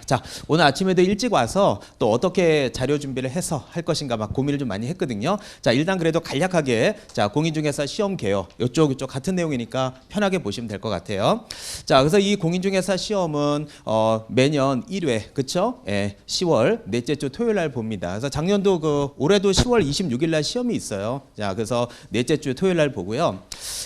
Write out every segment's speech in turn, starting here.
자, 오늘 아침에도 일찍 와서 또 어떻게 자료 준비를 해서 할 것인가 막 고민을 좀 많이 했거든요. 자, 일단 그래도 간략하게 자, 공인중개사 시험 개요. 이쪽 같은 내용이니까 편하게 보시면 될 것 같아요. 자, 그래서 이 공인중개사 시험은 매년 1회, 그쵸? 예, 10월 넷째 주 토요일 날 봅니다. 그래서 작년도 올해도 10월 26일 날 시험이 있어요. 자, 그래서 넷째 주 토요일 날 보고요.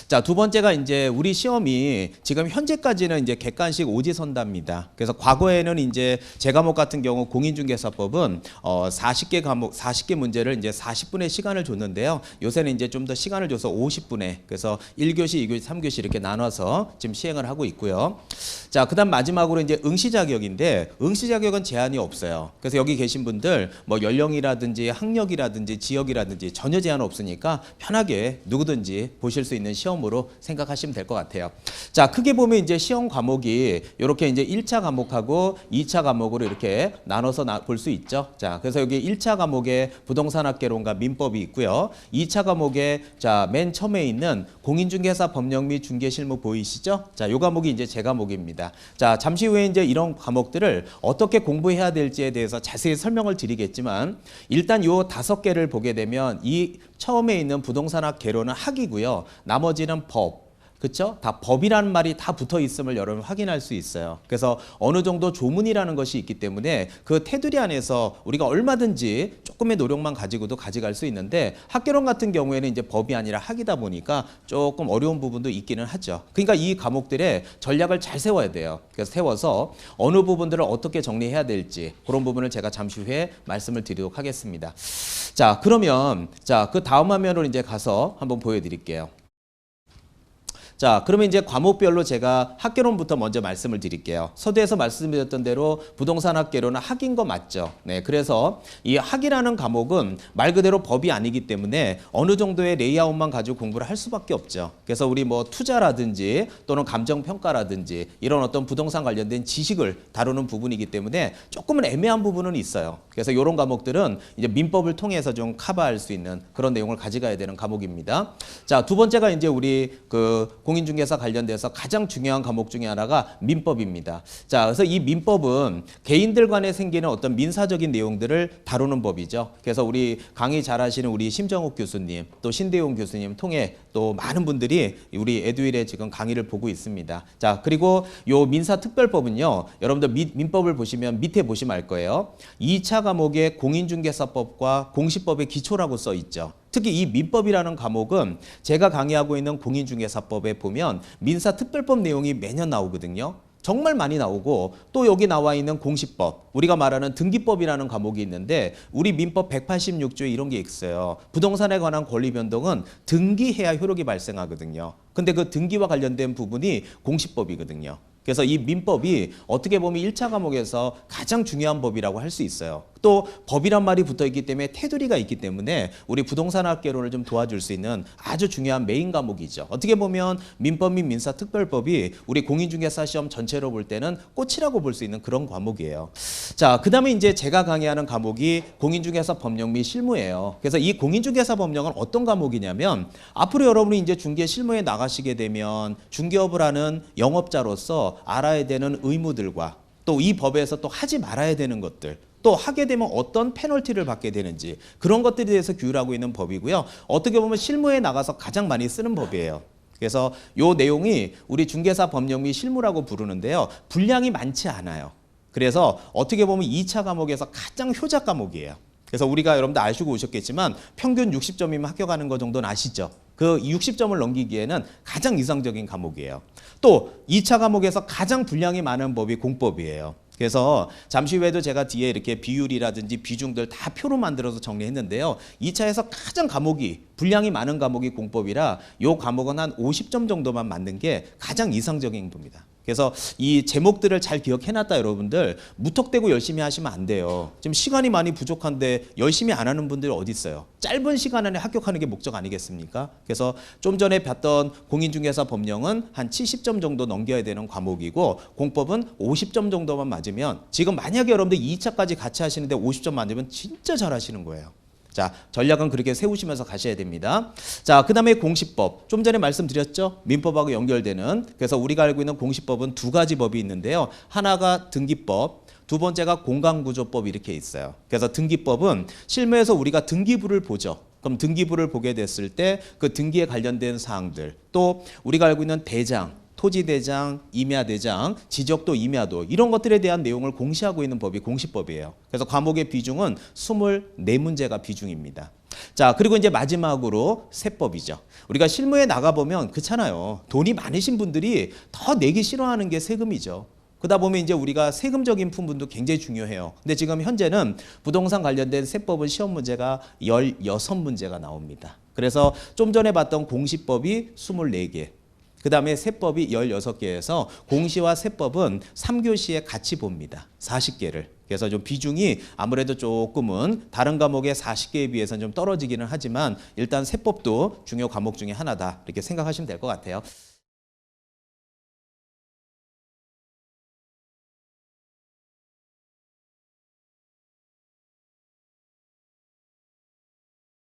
자, 두 번째가 이제 우리 시험이 지금 현재까지는 이제 객관식 오지선답니다. 그래서 과거에는 이제 제 과목 같은 경우 공인중개사법은 40개 과목 40개 문제를 이제 40분의 시간을 줬는데요. 요새는 이제 좀 더 시간을 줘서 50분에 그래서 1교시, 2교시, 3교시 이렇게 나눠서 지금 시행을 하고 있고요. 자, 그다음 마지막으로 이제 응시 자격인데 응시 자격은 제한이 없어요. 그래서 여기 계신 분들 뭐 연령이라든지 학력이라든지 지역이라든지 전혀 제한 없으니까 편하게 누구든지 보실 수 있는 시험으로 생각하시면 될 것 같아요. 자, 크게 보면 이제 시험 과목이 이렇게 이제 1차 과목하고 2차 과목으로 이렇게 나눠서 볼 수 있죠. 자, 그래서 여기 1차 과목에 부동산학개론과 민법이 있고요. 2차 과목에 자, 맨 처음에 있는 공인중개사 법령 및 중개실무 보이시죠? 자, 요 과목이 이제 제 과목입니다. 자, 잠시 후에 이제 이런 과목들을 어떻게 공부해야 될지에 대해서 자세히 설명을 드리겠지만 일단 요 5개를 보게 되면 이 처음에 있는 부동산학 개론은 학이고요. 나머지는 법. 그렇죠? 다 법이라는 말이 다 붙어 있음을 여러분 확인할 수 있어요. 그래서 어느 정도 조문이라는 것이 있기 때문에 그 테두리 안에서 우리가 얼마든지 조금의 노력만 가지고도 가져갈 수 있는데 학개론 같은 경우에는 이제 법이 아니라 학이다 보니까 조금 어려운 부분도 있기는 하죠. 그러니까 이 과목들의 전략을 잘 세워야 돼요. 그래서 세워서 어느 부분들을 어떻게 정리해야 될지 그런 부분을 제가 잠시 후에 말씀을 드리도록 하겠습니다. 자, 그러면 자, 그 다음 화면으로 이제 가서 한번 보여드릴게요. 자, 그러면 이제 과목별로 제가 학개론부터 먼저 말씀을 드릴게요. 서두에서 말씀드렸던 대로 부동산 학개론은 학인 거 맞죠? 네, 그래서 이 학이라는 과목은 말 그대로 법이 아니기 때문에 어느 정도의 레이아웃만 가지고 공부를 할 수밖에 없죠. 그래서 우리 뭐 투자라든지 또는 감정평가라든지 이런 어떤 부동산 관련된 지식을 다루는 부분이기 때문에 조금은 애매한 부분은 있어요. 그래서 이런 과목들은 이제 민법을 통해서 좀 커버할 수 있는 그런 내용을 가져가야 되는 과목입니다. 자, 두 번째가 이제 우리 공인중개사 관련돼서 가장 중요한 과목 중에 하나가 민법입니다. 자, 그래서 이 민법은 개인들 간에 생기는 어떤 민사적인 내용들을 다루는 법이죠. 그래서 우리 강의 잘하시는 우리 심정욱 교수님, 또 신대용 교수님 통해 또 많은 분들이 우리 에듀윌에 지금 강의를 보고 있습니다. 자, 그리고 요 민사특별법은요, 여러분들 민법을 보시면 밑에 보시면 알 거예요. 2차 과목에 공인중개사법과 공시법의 기초라고 써 있죠. 특히 이 민법이라는 과목은 제가 강의하고 있는 공인중개사법에 보면 민사특별법 내용이 매년 나오거든요. 정말 많이 나오고 또 여기 나와 있는 공시법, 우리가 말하는 등기법이라는 과목이 있는데 우리 민법 186조에 이런 게 있어요. 부동산에 관한 권리 변동은 등기해야 효력이 발생하거든요. 근데 그 등기와 관련된 부분이 공시법이거든요. 그래서 이 민법이 어떻게 보면 1차 과목에서 가장 중요한 법이라고 할 수 있어요. 또 법이란 말이 붙어 있기 때문에 테두리가 있기 때문에 우리 부동산학개론을 좀 도와줄 수 있는 아주 중요한 메인 과목이죠. 어떻게 보면 민법 및 민사특별법이 우리 공인중개사 시험 전체로 볼 때는 꽃이라고 볼 수 있는 그런 과목이에요. 자, 그 다음에 이제 제가 강의하는 과목이 공인중개사 법령 및 실무예요. 그래서 이 공인중개사 법령은 어떤 과목이냐면 앞으로 여러분이 이제 중개 실무에 나가시게 되면 중개업을 하는 영업자로서 알아야 되는 의무들과 또 이 법에서 또 하지 말아야 되는 것들 또 하게 되면 어떤 페널티를 받게 되는지 그런 것들에 대해서 규율하고 있는 법이고요. 어떻게 보면 실무에 나가서 가장 많이 쓰는 법이에요. 그래서 이 내용이 우리 중개사 법령 및 실무라고 부르는데요. 분량이 많지 않아요. 그래서 어떻게 보면 2차 과목에서 가장 효자 과목이에요. 그래서 우리가 여러분들 아시고 오셨겠지만 평균 60점이면 합격하는 거 정도는 아시죠? 그 60점을 넘기기에는 가장 이상적인 과목이에요. 또 2차 과목에서 가장 분량이 많은 법이 공법이에요. 그래서 잠시 후에도 제가 뒤에 이렇게 비율이라든지 비중들 다 표로 만들어서 정리했는데요. 2차에서 가장 분량이 많은 과목이 공법이라 이 과목은 한 50점 정도만 맞는 게 가장 이상적인 겁니다. 그래서 이 제목들을 잘 기억해놨다 여러분들 무턱대고 열심히 하시면 안 돼요. 지금 시간이 많이 부족한데 열심히 안 하는 분들이 어디 있어요. 짧은 시간 안에 합격하는 게 목적 아니겠습니까? 그래서 좀 전에 봤던 공인중개사 법령은 한 70점 정도 넘겨야 되는 과목이고 공법은 50점 정도만 맞으면 지금 만약에 여러분들 2차까지 같이 하시는데 50점 맞으면 진짜 잘하시는 거예요. 자, 전략은 그렇게 세우시면서 가셔야 됩니다. 자, 그다음에 공시법. 좀 전에 말씀드렸죠? 민법하고 연결되는. 그래서 우리가 알고 있는 공시법은 두 가지 법이 있는데요. 하나가 등기법, 두 번째가 공간구조법 이렇게 있어요. 그래서 등기법은 실무에서 우리가 등기부를 보죠. 그럼 등기부를 보게 됐을 때 그 등기에 관련된 사항들, 또 우리가 알고 있는 대장, 토지대장, 임야대장, 지적도, 임야도 이런 것들에 대한 내용을 공시하고 있는 법이 공시법이에요. 그래서 과목의 비중은 24문제가 비중입니다. 자, 그리고 이제 마지막으로 세법이죠. 우리가 실무에 나가보면 그렇잖아요. 돈이 많으신 분들이 더 내기 싫어하는 게 세금이죠. 그러다 보면 이제 우리가 세금적인 부분도 굉장히 중요해요. 근데 지금 현재는 부동산 관련된 세법은 시험 문제가 16문제가 나옵니다. 그래서 좀 전에 봤던 공시법이 24개, 그 다음에 세법이 16개에서 공시와 세법은 3교시에 같이 봅니다. 40개를. 그래서 좀 비중이 아무래도 조금은 다른 과목의 40개에 비해서는 좀 떨어지기는 하지만 일단 세법도 중요 과목 중에 하나다. 이렇게 생각하시면 될 것 같아요.